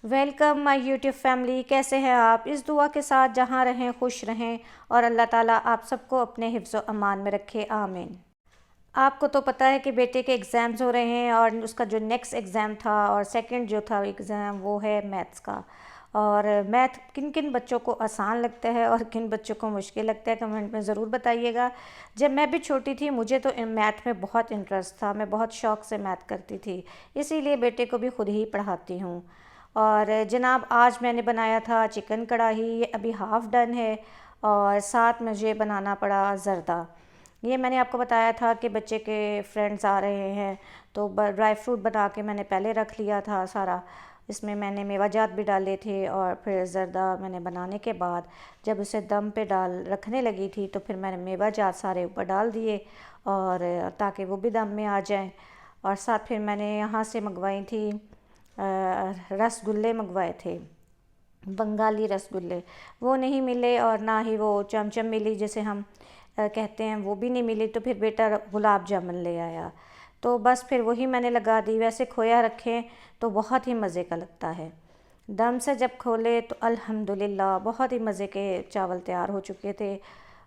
Welcome my YouTube family. कैसे हैं आप? इस दुआ के साथ जहाँ रहें खुश रहें और अल्लाह ताला आप सबको अपने हिफ्ज़ व अमान में रखे, आमीन। आपको तो पता है कि बेटे के एग्ज़ाम्स हो रहे हैं और उसका जो नेक्स्ट एग्ज़ाम था और सेकंड जो था एग्ज़ाम वो है मैथ्स का। और मैथ किन किन बच्चों को आसान लगता है और किन बच्चों को मुश्किल लगता है, कमेंट में ज़रूर बताइएगा। जब मैं भी छोटी थी मुझे तो मैथ में बहुत इंटरेस्ट था, मैं बहुत शौक़ से मैथ करती थी, इसीलिए बेटे को भी खुद ही पढ़ाती हूँ। और जनाब आज मैंने बनाया था चिकन कढ़ाई, ये अभी हाफ़ डन है और साथ मुझे बनाना पड़ा ज़र्दा। ये मैंने आपको बताया था कि बच्चे के फ्रेंड्स आ रहे हैं तो ड्राई फ्रूट बना के मैंने पहले रख लिया था सारा। इसमें मैंने मेवाजात भी डाले थे और फिर ज़र्दा मैंने बनाने के बाद जब उसे दम पे डाल रखने लगी थी तो फिर मैंने मेवाजात सारे ऊपर डाल दिए और ताकि वो भी दम में आ जाएं। और साथ फिर मैंने यहाँ से मंगवाई थी रसगुल्ले मंगवाए थे, बंगाली रसगुल्ले। वो नहीं मिले और ना ही वो चमचम मिली जिसे हम कहते हैं, वो भी नहीं मिली। तो फिर बेटा गुलाब जामुन ले आया, तो बस फिर वही मैंने लगा दी। वैसे खोया रखें तो बहुत ही मज़े का लगता है। दम से जब खोले तो अल्हम्दुलिल्लाह बहुत ही मज़े के चावल तैयार हो चुके थे।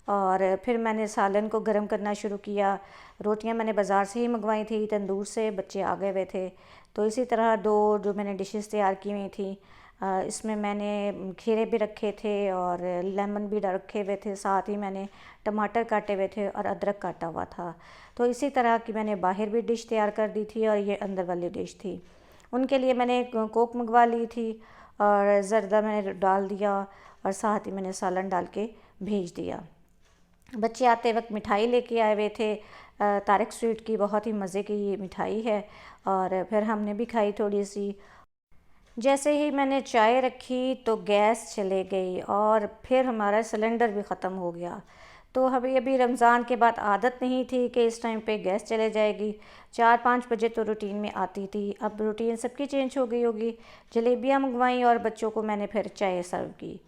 और फिर मैंने सालन को गर्म करना शुरू किया। रोटियां मैंने बाज़ार से ही मंगवाई थी, तंदूर से, बच्चे आ गए हुए थे। तो इसी तरह दो जो मैंने डिशेस तैयार की हुई थी, इसमें मैंने खीरे भी रखे थे और लेमन भी रखे हुए थे, साथ ही मैंने टमाटर काटे हुए थे और अदरक काटा हुआ था। तो इसी तरह की मैंने बाहर भी डिश तैयार कर दी थी और ये अंदर वाली डिश थी। उनके लिए मैंने कोक मंगवा ली थी और ज़र्दा मैंने डाल दिया और साथ ही मैंने सालन डाल के भेज दिया। बच्चे आते वक्त मिठाई लेके आए हुए थे, तारक स्वीट की बहुत ही मज़े की ये मिठाई है और फिर हमने भी खाई थोड़ी सी। जैसे ही मैंने चाय रखी तो गैस चले गई और फिर हमारा सिलेंडर भी ख़त्म हो गया। तो अभी अभी रमज़ान के बाद आदत नहीं थी कि इस टाइम पे गैस चले जाएगी। 4-5 बजे तो रूटीन में आती थी, अब रूटीन सबकी चेंज हो गई होगी। जलेबियाँ मंगवाई और बच्चों को मैंने फिर चाय सर्व की।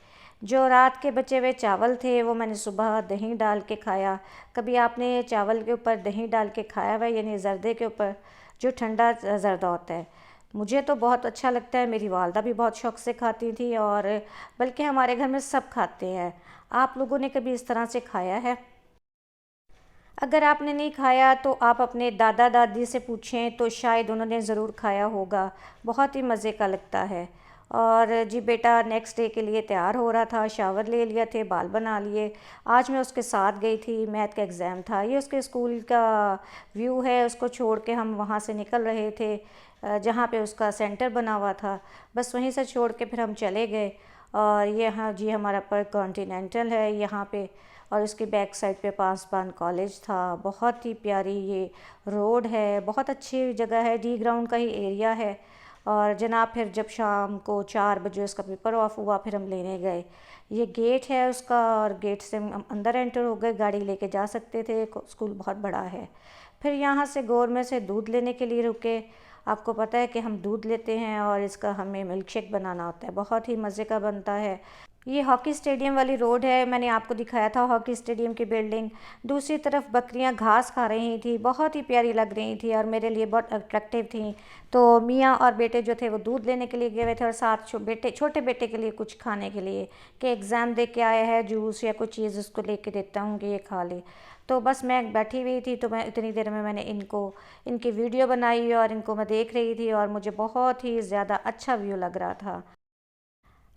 जो रात के बचे हुए चावल थे वो मैंने सुबह दही डाल के खाया। कभी आपने चावल के ऊपर दही डाल के खाया हुआ, यानी ज़र्दे के ऊपर, जो ठंडा ज़र्दा होता है? मुझे तो बहुत अच्छा लगता है, मेरी वालदा भी बहुत शौक़ से खाती थी और बल्कि हमारे घर में सब खाते हैं। आप लोगों ने कभी इस तरह से खाया है? अगर आपने नहीं खाया तो आप अपने दादा दादी से पूछें तो शायद उन्होंने ज़रूर खाया होगा, बहुत ही मज़े का लगता है। और जी बेटा नेक्स्ट डे के लिए तैयार हो रहा था, शावर ले लिया थे, बाल बना लिए। आज मैं उसके साथ गई थी, मैथ का एग्ज़ाम था। ये उसके स्कूल का व्यू है, उसको छोड़ के हम वहाँ से निकल रहे थे जहाँ पे उसका सेंटर बना हुआ था। बस वहीं से छोड़ के फिर हम चले गए। और ये हाँ जी हमारा पर कॉन्टिनेंटल है यहाँ पे और उसके बैक साइड पे पासबान कॉलेज था। बहुत ही प्यारी ये रोड है, बहुत अच्छी जगह है, डी ग्राउंड का ही एरिया है। और जनाब फिर जब शाम को 4 बजे उसका पेपर ऑफ हुआ फिर हम लेने गए। ये गेट है उसका और गेट से हम अंदर एंटर हो गए, गाड़ी लेके जा सकते थे, स्कूल बहुत बड़ा है। फिर यहाँ से गौर से दूध लेने के लिए रुके। आपको पता है कि हम दूध लेते हैं और इसका हमें मिल्क शेक बनाना होता है, बहुत ही मज़े का बनता है। ये हॉकी स्टेडियम वाली रोड है, मैंने आपको दिखाया था हॉकी स्टेडियम की बिल्डिंग। दूसरी तरफ बकरियां घास खा रही थी, बहुत ही प्यारी लग रही थी और मेरे लिए बहुत अट्रैक्टिव थी। तो मियाँ और बेटे जो थे वो दूध लेने के लिए गए हुए थे और साथ छोटे बेटे के लिए कुछ खाने के लिए, कि एग्ज़ाम दे के आया है, जूस या कुछ चीज़ उसको लेके देता हूँ कि ये खा ले। तो बस मैं बैठी हुई थी तो मैं इतनी देर में मैंने इनकी वीडियो बनाई और इनको मैं देख रही थी और मुझे बहुत ही ज़्यादा अच्छा व्यू लग रहा था।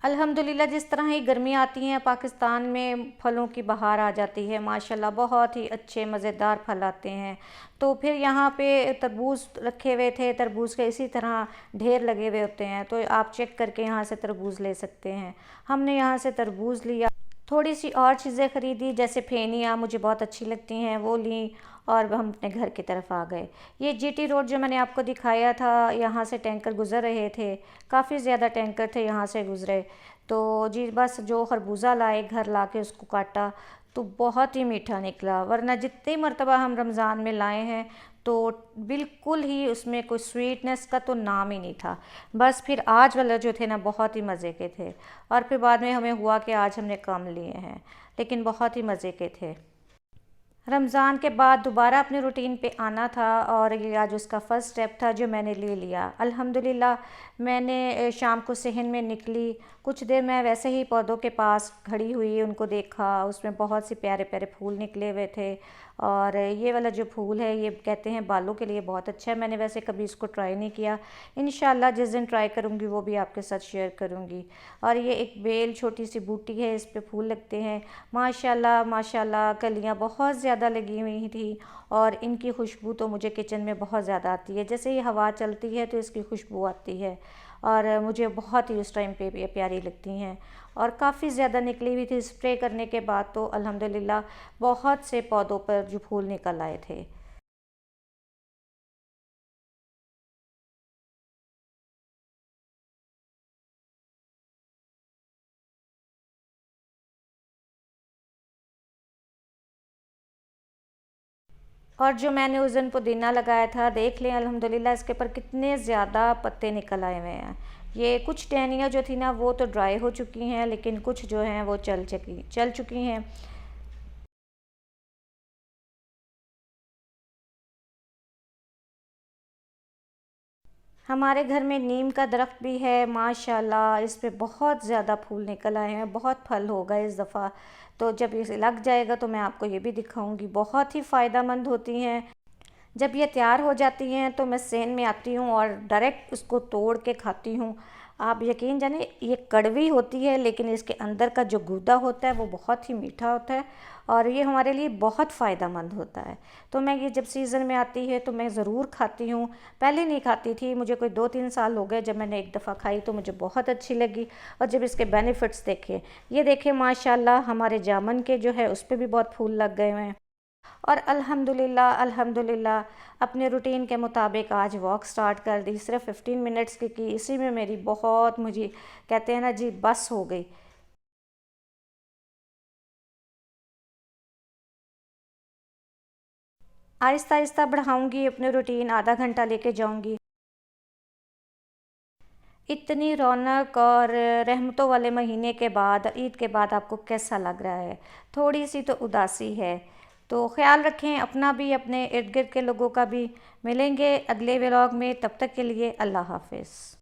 अल्हम्दुलिल्लाह जिस तरह ही गर्मी आती हैं पाकिस्तान में फलों की बहार आ जाती है, माशाल्लाह बहुत ही अच्छे मज़ेदार फल आते हैं। तो फिर यहाँ पे तरबूज रखे हुए थे, तरबूज के इसी तरह ढेर लगे हुए होते हैं, तो आप चेक करके यहाँ से तरबूज ले सकते हैं। हमने यहाँ से तरबूज लिया, थोड़ी सी और चीज़ें ख़रीदी जैसे फेनिया मुझे बहुत अच्छी लगती हैं वो ली और हम अपने घर की तरफ आ गए। ये जीटी रोड जो मैंने आपको दिखाया था, यहाँ से टैंकर गुज़र रहे थे, काफ़ी ज़्यादा टैंकर थे यहाँ से गुज़रे। तो जी बस जो खरबूजा लाए घर ला के उसको काटा तो बहुत ही मीठा निकला, वरना जितनी मरतबा हम रमज़ान में लाए हैं तो बिल्कुल ही उसमें कोई स्वीटनेस का तो नाम ही नहीं था। बस फिर आज वाला जो थे ना बहुत ही मज़े के थे और फिर बाद में हमें हुआ कि आज हमने कम लिए हैं, लेकिन बहुत ही मज़े के थे। रमज़ान के बाद दोबारा अपने रूटीन पे आना था और ये आज उसका फ़र्स्ट स्टेप था जो मैंने ले लिया। अल्हम्दुलिल्लाह मैंने शाम को सहन में निकली, कुछ देर मैं वैसे ही पौधों के पास खड़ी हुई, उनको देखा, उसमें बहुत से प्यारे प्यारे फूल निकले हुए थे। और ये वाला जो फूल है ये कहते हैं बालों के लिए बहुत अच्छा है। मैंने वैसे कभी इसको ट्राई नहीं किया, इंशाल्लाह जिस दिन ट्राई करूँगी वो भी आपके साथ शेयर करूँगी। और ये एक बेल छोटी सी बूटी है, इस पे फूल लगते हैं माशाल्लाह माशाल्लाह। कलियाँ बहुत ज़्यादा लगी हुई थी और इनकी खुशबू तो मुझे किचन में बहुत ज़्यादा आती है। जैसे ही हवा चलती है तो इसकी खुशबू आती है और मुझे बहुत ही उस टाइम पे भी प्यारी लगती हैं। और काफ़ी ज़्यादा निकली हुई थी, स्प्रे करने के बाद तो अल्हम्दुलिल्लाह बहुत से पौधों पर जो फूल निकल आए थे। और जो मैंने उस दिन पुदीना लगाया था, देख लें अल्हम्दुलिल्लाह इसके ऊपर कितने ज़्यादा पत्ते निकल आए हुए हैं। ये कुछ टहनियाँ जो थी ना वो तो ड्राई हो चुकी हैं, लेकिन कुछ जो हैं वो चल चुकी हैं। हमारे घर में नीम का दरख्त भी है माशाल्लाह, इस पे बहुत ज़्यादा फूल निकल आए हैं, बहुत फल होगा इस दफ़ा। तो जब ये लग जाएगा तो मैं आपको ये भी दिखाऊंगी, बहुत ही फ़ायदेमंद होती हैं। जब ये तैयार हो जाती हैं तो मैं सेन में आती हूँ और डायरेक्ट उसको तोड़ के खाती हूँ। आप यकीन जाने ये कड़वी होती है लेकिन इसके अंदर का जो गूदा होता है वो बहुत ही मीठा होता है और ये हमारे लिए बहुत फ़ायदेमंद होता है। तो मैं ये जब सीज़न में आती है तो मैं ज़रूर खाती हूँ। पहले नहीं खाती थी, मुझे कोई 2-3 साल हो गए, जब मैंने एक दफ़ा खाई तो मुझे बहुत अच्छी लगी और जब इसके बेनिफिट्स देखे, ये देखे माशाल्लाह हमारे जामुन के जो है उस पर भी बहुत फूल लग गए हुए हैं। और अल्हम्दुलिल्लाह अल्हम्दुलिल्लाह अपने रूटीन के मुताबिक आज वॉक स्टार्ट कर दी, सिर्फ 15 मिनट्स की इसी में मेरी बहुत मुझे कहते हैं ना जी बस हो गई। आहिस्ता आहिस्ता बढ़ाऊंगी अपने रूटीन, आधा घंटा लेके जाऊंगी। इतनी रौनक और रहमतों वाले महीने के बाद, ईद के बाद आपको कैसा लग रहा है? थोड़ी सी तो उदासी है। तो ख्याल रखें अपना भी, अपने इर्द गिर्द के लोगों का भी। मिलेंगे अगले व्लॉग में, तब तक के लिए अल्लाह हाफिज़।